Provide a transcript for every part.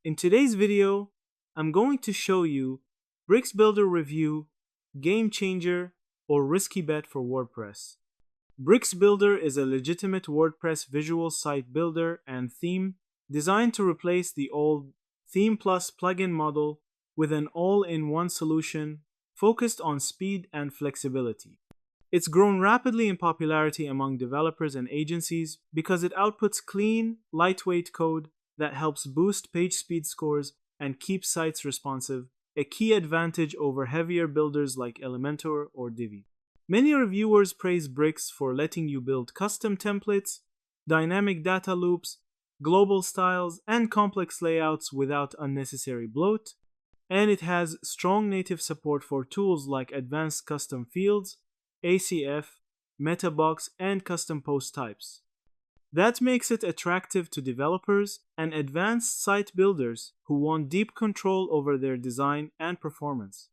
In today's video, I'm going to show you Bricks Builder Review, Game Changer, or Risky Bet for WordPress. Bricks Builder is a legitimate WordPress visual site builder and theme designed to replace the old Theme Plus plugin model with an all-in-one solution focused on speed and flexibility. It's grown rapidly in popularity among developers and agencies because it outputs clean, lightweight code that helps boost page speed scores and keep sites responsive, a key advantage over heavier builders like Elementor or Divi. Many reviewers praise Bricks for letting you build custom templates, dynamic data loops, global styles, and complex layouts without unnecessary bloat, and it has strong native support for tools like advanced custom fields, ACF, metabox, and custom post types. That makes it attractive to developers and advanced site builders who want deep control over their design and performance.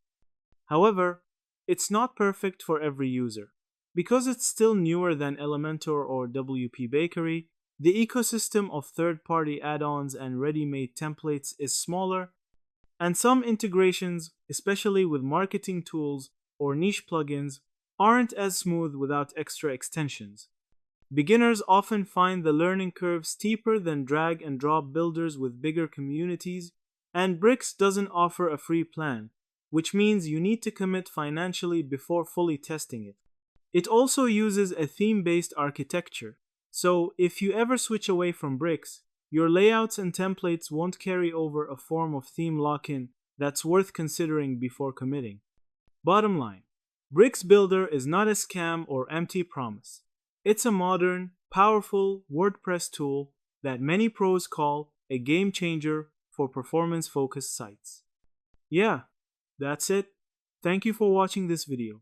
However, it's not perfect for every user. Because it's still newer than Elementor or WP Bakery, the ecosystem of third-party add-ons and ready-made templates is smaller, and some integrations, especially with marketing tools or niche plugins, aren't as smooth without extra extensions. Beginners often find the learning curve steeper than drag-and-drop builders with bigger communities, and Bricks doesn't offer a free plan, which means you need to commit financially before fully testing it. It also uses a theme-based architecture, so if you ever switch away from Bricks, your layouts and templates won't carry over a form of theme lock-in that's worth considering before committing. Bottom line, Bricks Builder is not a scam or empty promise. It's a modern, powerful WordPress tool that many pros call a game changer for performance-focused sites. Yeah, that's it. Thank you for watching this video.